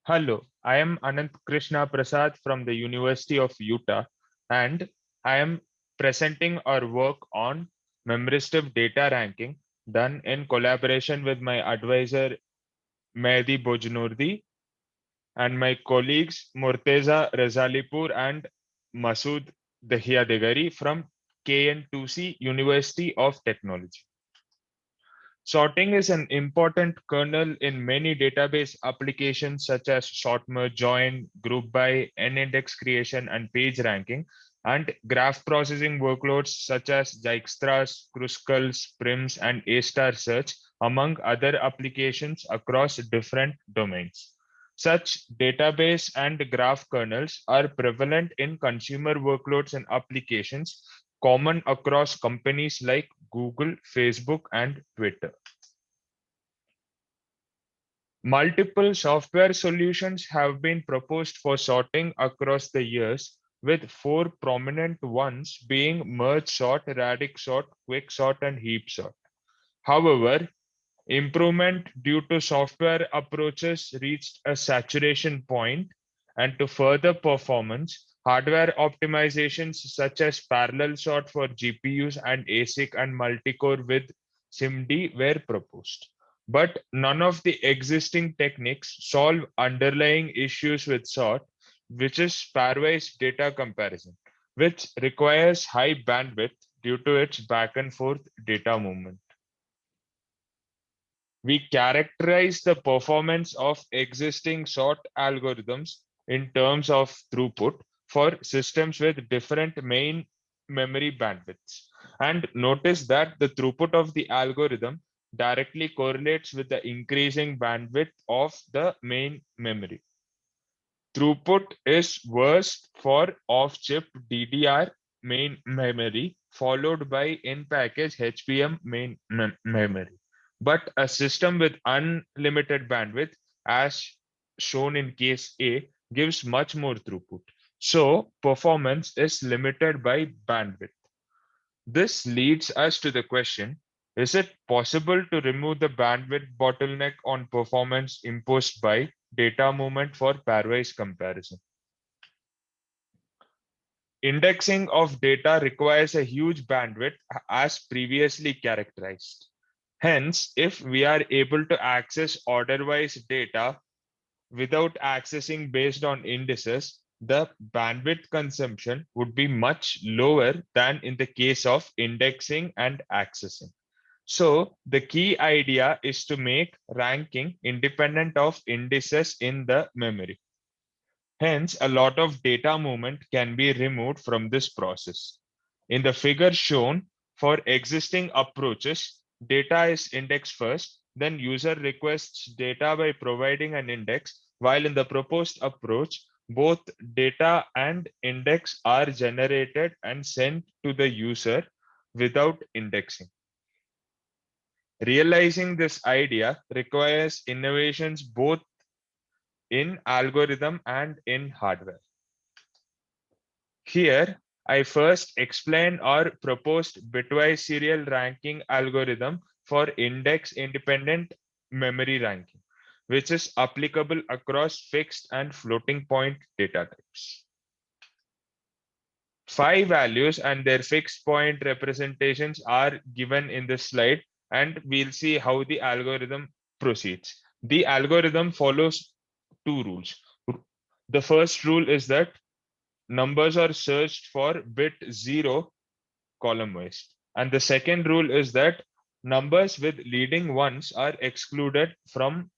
Hello, I am Anant Krishna Prasad from the University of Utah, and I am presenting our work on memristive data ranking done in collaboration with my advisor Mehdi Bojnoordi and my colleagues Murteza Rezalipur and Masood Dahiya from KN2C University of Technology. Sorting is an important kernel in many database applications such as sort merge join, group by, n-index creation, and page ranking, and graph processing workloads such as Dijkstra's, Kruskal's, Prim's, and A-star search, among other applications across different domains. Such database and graph kernels are prevalent in consumer workloads and applications common across companies like Google, Facebook, and Twitter. Multiple software solutions have been proposed for sorting across the years, with four prominent ones being merge sort, radic sort, quick sort, and heap sort. However, improvement due to software approaches reached a saturation point, and to further performance, hardware optimizations such as parallel sort for GPUs and ASIC and multicore with SIMD were proposed. But none of the existing techniques solve underlying issues with sort, which is pairwise data comparison, which requires high bandwidth due to its back and forth data movement. We characterize the performance of existing sort algorithms in terms of throughput for systems with different main memory bandwidths. And notice that the throughput of the algorithm directly correlates with the increasing bandwidth of the main memory. Throughput is worst for off-chip DDR main memory, followed by in-package HBM main memory. But a system with unlimited bandwidth, as shown in case A, gives much more throughput. So performance is limited by bandwidth. This leads us to the question, is it possible to remove the bandwidth bottleneck on performance imposed by data movement for pairwise comparison? Indexing of data requires a huge bandwidth as previously characterized. Hence, if we are able to access order-wise data without accessing based on indices, the bandwidth consumption would be much lower than in the case of indexing and accessing. So the key idea is to make ranking independent of indices in the memory. Hence, a lot of data movement can be removed from this process. In the figure shown, for existing approaches, data is indexed first, then user requests data by providing an index, while in the proposed approach, both data and index are generated and sent to the user without indexing. Realizing this idea requires innovations both in algorithm and in hardware. Here, I first explain our proposed bitwise serial ranking algorithm for index-independent memory ranking, which is applicable across fixed and floating point data types. 5 values and their fixed point representations are given in this slide, and we'll see how the algorithm proceeds. The algorithm follows two rules. The first rule is that numbers are searched for bit 0 column wise. And the second rule is that numbers with leading ones are excluded from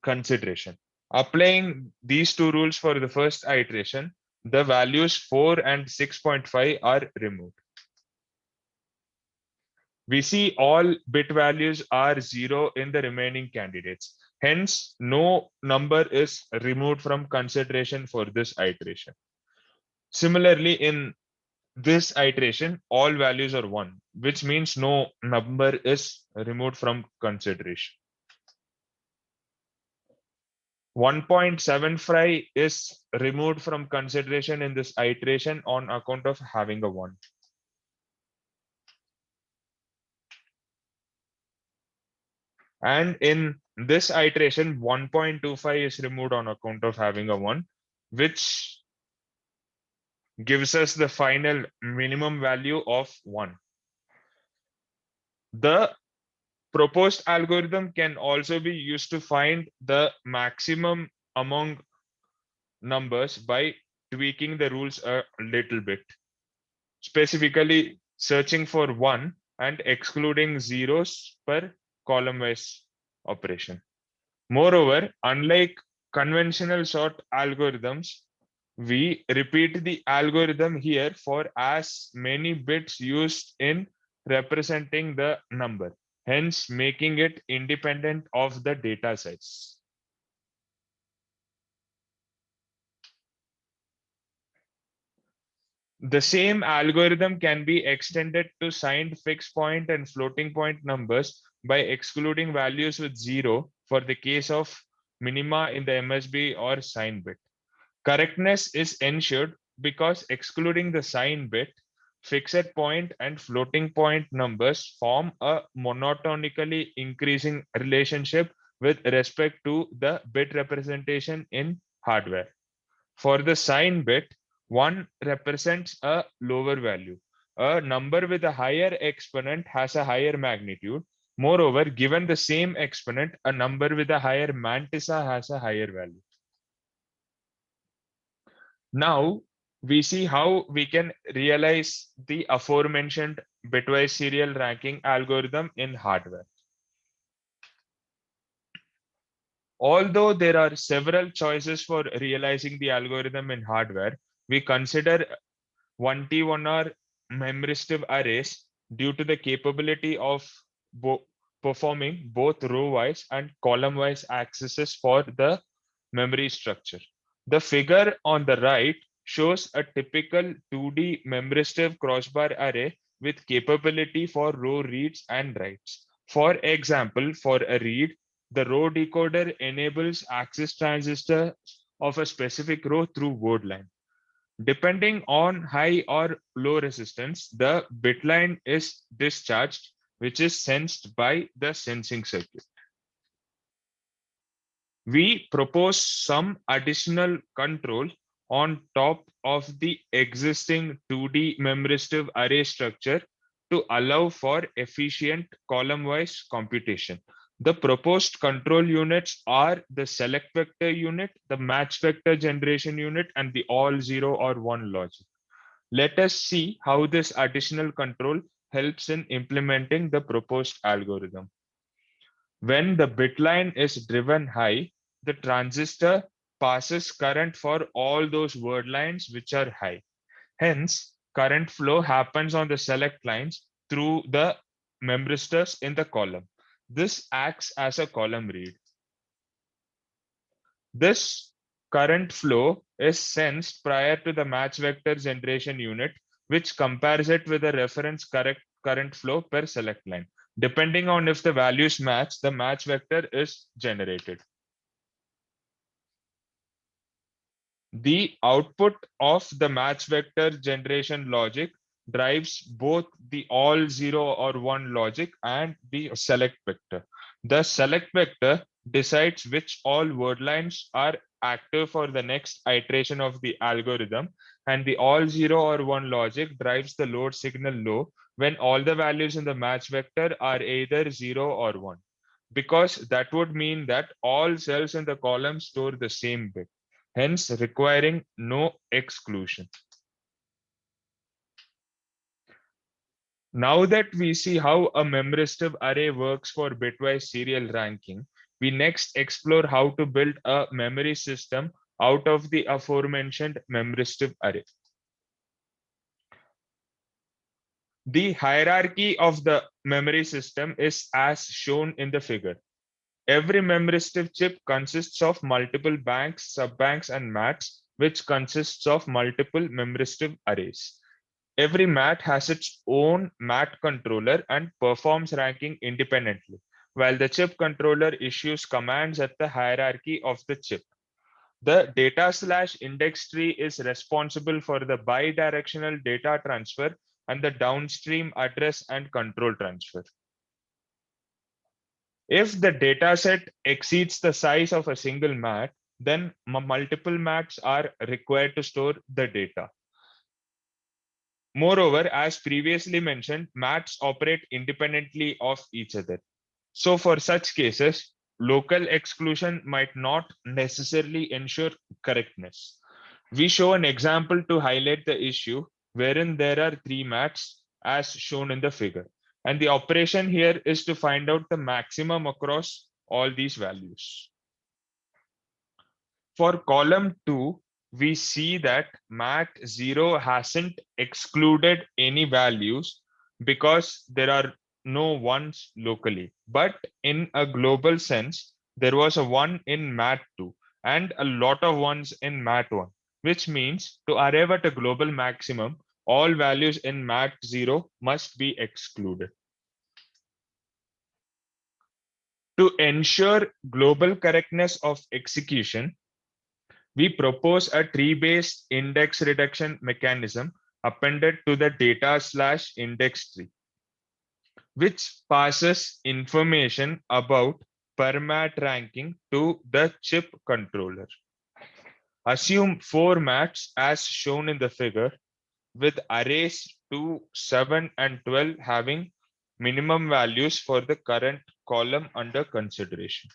consideration. Applying these two rules for the first iteration, the values 4 and 6.5 are removed. We see all bit values are 0 in the remaining candidates. Hence, no number is removed from consideration for this iteration. Similarly, in this iteration, all values are 1, which means no number is removed from consideration. 1.75 is removed from consideration in this iteration on account of having a 1. And in This iteration 1.25 is removed on account of having a 1, which gives us the final minimum value of 1. The proposed algorithm can also be used to find the maximum among numbers by tweaking the rules a little bit, specifically searching for 1 and excluding zeros per column wise operation. Moreover, unlike conventional sort algorithms, we repeat the algorithm here for as many bits used in representing the number, hence making it independent of the data size. The same algorithm can be extended to signed fixed point and floating point numbers by excluding values with 0 for the case of minima in the MSB or sign bit. Correctness is ensured because excluding the sign bit, fixed point and floating point numbers form a monotonically increasing relationship with respect to the bit representation in hardware. For the sign bit, 1 represents a lower value. A number with a higher exponent has a higher magnitude. Moreover, given the same exponent, a number with a higher mantissa has a higher value. Now, we see how we can realize the aforementioned bitwise serial ranking algorithm in hardware. Although there are several choices for realizing the algorithm in hardware, we consider 1T1R memristive arrays due to the capability of performing both row-wise and column-wise accesses for the memory structure. The figure on the right shows a typical 2D memristive crossbar array with capability for row reads and writes. For example, for a read, the row decoder enables access transistors of a specific row through word line. Depending on high or low resistance, the bit line is discharged, which is sensed by the sensing circuit. We propose some additional control on top of the existing 2D memristive array structure to allow for efficient column-wise computation. The proposed control units are the select vector unit, the match vector generation unit, and the all 0 or 1 logic. Let us see how this additional control helps in implementing the proposed algorithm. When the bit line is driven high, the transistor passes current for all those word lines which are high. Hence, current flow happens on the select lines through the memristors in the column. This acts as a column read. This current flow is sensed prior to the match vector generation unit, which compares it with the reference current flow per select line. Depending on if the values match, the match vector is generated. The output of the match vector generation logic drives both the all 0 or 1 logic and the select vector. The select vector decides which all word lines are active for the next iteration of the algorithm, and the all 0 or 1 logic drives the load signal low when all the values in the match vector are either 0 or 1, because that would mean that all cells in the column store the same bit, hence requiring no exclusion. Now that we see how a memristive array works for bitwise serial ranking, we next explore how to build a memory system out of the aforementioned memristive array. The hierarchy of the memory system is as shown in the figure. Every memristive chip consists of multiple banks, subbanks, and mats, which consists of multiple memristive arrays. Every mat has its own mat controller and performs ranking independently, while the chip controller issues commands at the hierarchy of the chip. The data/index tree is responsible for the bidirectional data transfer and the downstream address and control transfer. If the data set exceeds the size of a single mat, then multiple mats are required to store the data. Moreover, as previously mentioned, mats operate independently of each other. So for such cases, local exclusion might not necessarily ensure correctness. We show an example to highlight the issue wherein there are three mats as shown in the figure. And the operation here is to find out the maximum across all these values. For column 2, we see that mat 0 hasn't excluded any values because there are no ones locally. But in a global sense, there was a 1 in mat 2 and a lot of ones in mat 1, which means to arrive at a global maximum, all values in mat 0 must be excluded. To ensure global correctness of execution, we propose a tree-based index reduction mechanism appended to the data/index tree, which passes information about per mat ranking to the chip controller. Assume 4 mats as shown in the figure, with arrays 2, 7, and 12 having minimum values for the current column under consideration.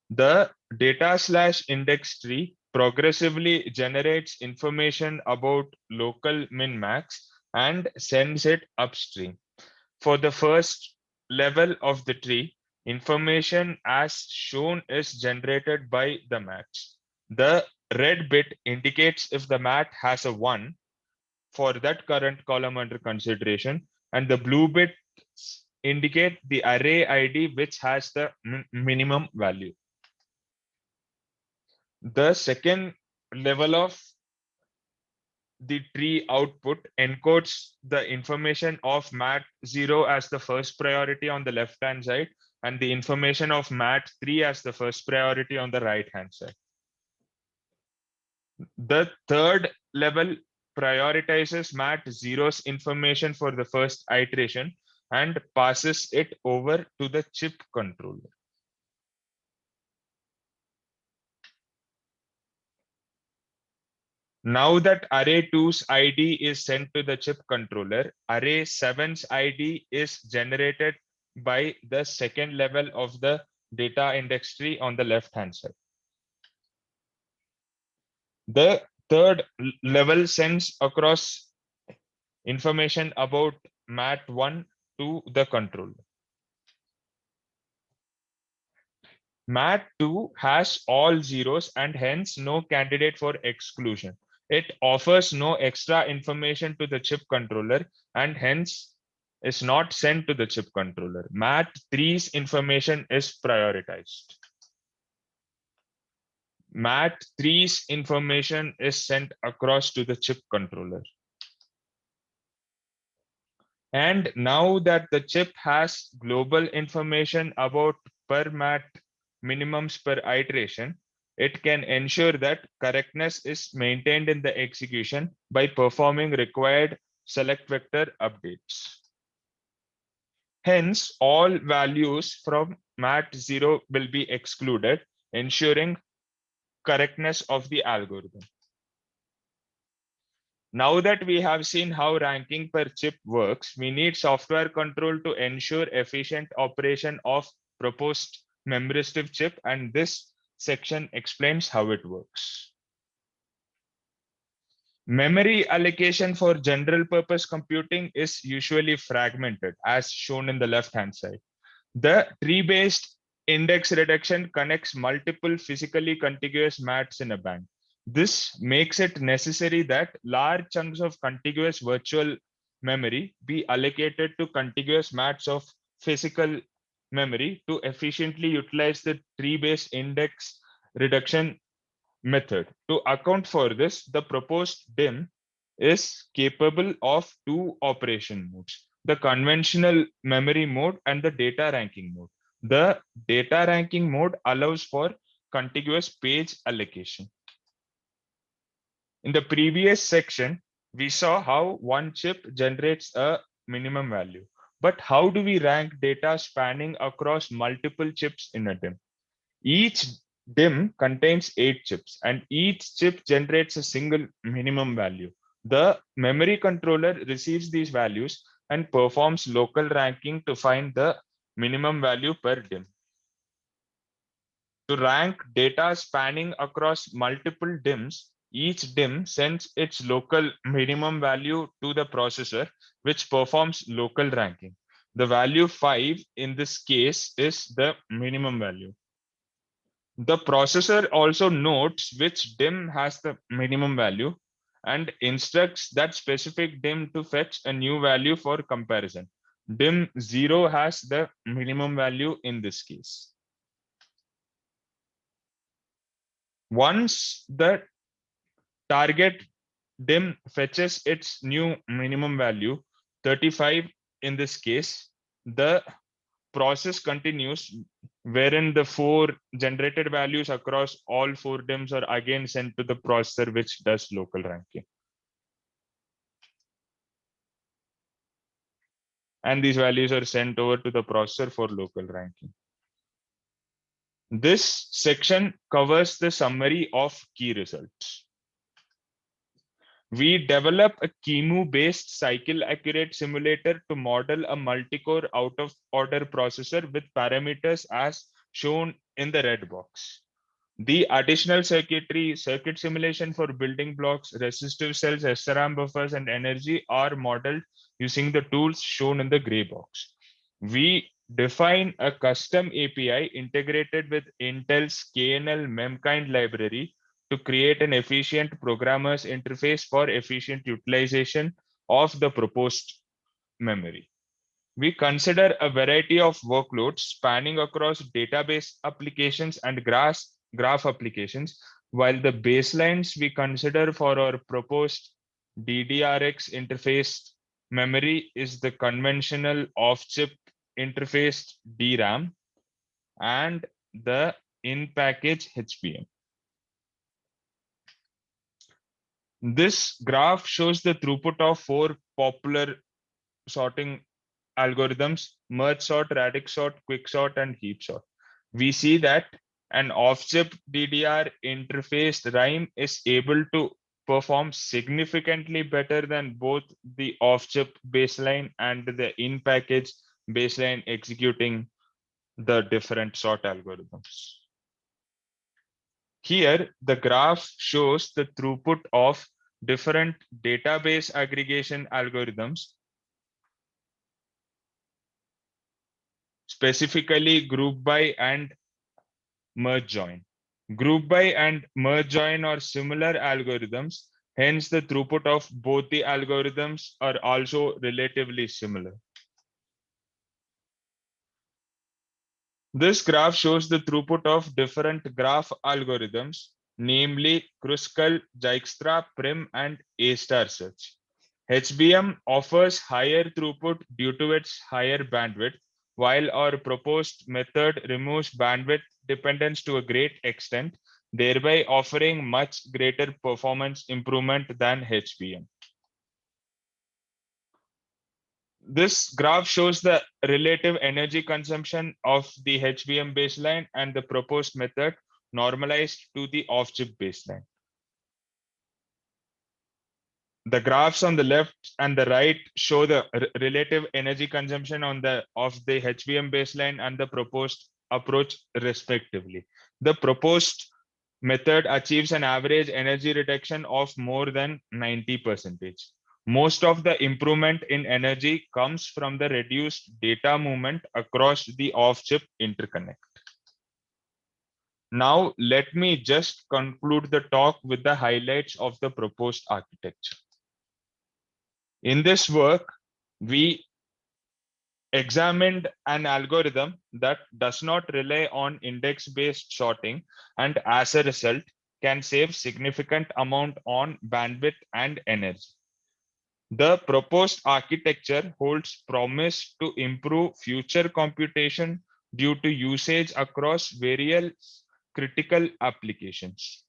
The data/index tree progressively generates information about local min-max and sends it upstream. For the first level of the tree, information as shown is generated by the mats. The red bit indicates if the mat has a 1 for that current column under consideration, and the blue bits indicate the array ID which has the minimum value. The second level of the tree output encodes the information of mat 0 as the first priority on the left hand side and the information of mat 3 as the first priority on the right hand side. The third level prioritizes mat 0's information for the first iteration and passes it over to the chip controller. Now that array 2's ID is sent to the chip controller, array 7's ID is generated by the second level of the data index tree on the left hand side. The third level sends across information about mat 1 to the controller. Mat 2 has all zeros and hence no candidate for exclusion. It offers no extra information to the chip controller and hence is not sent to the chip controller. Mat 3's information is prioritized. Mat 3's information is sent across to the chip controller. And now that the chip has global information about per mat minimums per iteration, it can ensure that correctness is maintained in the execution by performing required select vector updates. Hence, all values from mat 0 will be excluded, ensuring correctness of the algorithm. Now that we have seen how ranking per chip works, we need software control to ensure efficient operation of proposed memristive chip, and this section explains how it works. Memory allocation for general purpose computing is usually fragmented, as shown in the left-hand side. The tree-based index reduction connects multiple physically contiguous mats in a band. This makes it necessary that large chunks of contiguous virtual memory be allocated to contiguous mats of physical memory to efficiently utilize the tree-based index reduction method. To account for this, the proposed DIM is capable of two operation modes: the conventional memory mode and the data ranking mode. The data ranking mode allows for contiguous page allocation. In the previous section, we saw how one chip generates a minimum value. But how do we rank data spanning across multiple chips in a DIMM? Each DIMM contains 8 chips, and each chip generates a single minimum value. The memory controller receives these values and performs local ranking to find the minimum value per DIMM. To rank data spanning across multiple DIMMs, each DIMM sends its local minimum value to the processor, which performs local ranking. The value 5 in this case is the minimum value. The processor also notes which DIMM has the minimum value and instructs that specific DIMM to fetch a new value for comparison. DIMM 0 has the minimum value in this case. Once the target DIMM fetches its new minimum value, 35 in this case, the process continues wherein the 4 generated values across all 4 DIMMs are again sent to the processor, which does local ranking. And these values are sent over to the processor for local ranking. This section covers the summary of key results. We develop a QEMU-based cycle-accurate simulator to model a multi-core out-of-order processor with parameters as shown in the red box. The additional circuitry, circuit simulation for building blocks, resistive cells, SRAM buffers, and energy are modeled using the tools shown in the gray box. We define a custom API integrated with Intel's KNL Memkind library to create an efficient programmer's interface for efficient utilization of the proposed memory. We consider a variety of workloads spanning across database applications and graph applications, while the baselines we consider for our proposed DDRX interface memory is the conventional off-chip interfaced DRAM and the in-package HBM. This graph shows the throughput of 4 popular sorting algorithms: merge sort, radix sort, quicksort, and heap sort. We see that an off-chip DDR interfaced RIME is able to perform significantly better than both the off-chip baseline and the in-package baseline executing the different sort algorithms. Here, the graph shows the throughput of different database aggregation algorithms, specifically group by and merge join. Group by and merge join are similar algorithms, hence the throughput of both the algorithms are also relatively similar. This graph shows the throughput of different graph algorithms, namely Kruskal, Dijkstra, Prim, and A-star search. HBM offers higher throughput due to its higher bandwidth, while our proposed method removes bandwidth dependence to a great extent, thereby offering much greater performance improvement than HBM. This graph shows the relative energy consumption of the HBM baseline and the proposed method normalized to the off-chip baseline. The graphs on the left and the right show the relative energy consumption of the HBM baseline and the proposed approach respectively. The proposed method achieves an average energy reduction of more than 90%. Most of the improvement in energy comes from the reduced data movement across the off-chip interconnect. Now, let me just conclude the talk with the highlights of the proposed architecture. In this work, we examined an algorithm that does not rely on index-based sorting and as a result can save significant amount on bandwidth and energy. The proposed architecture holds promise to improve future computation due to usage across various critical applications.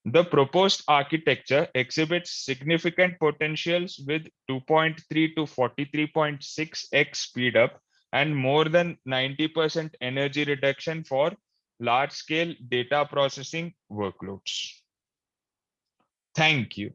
The proposed architecture exhibits significant potentials with 2.3 to 43.6x speedup and more than 90% energy reduction for large-scale data processing workloads. Thank you.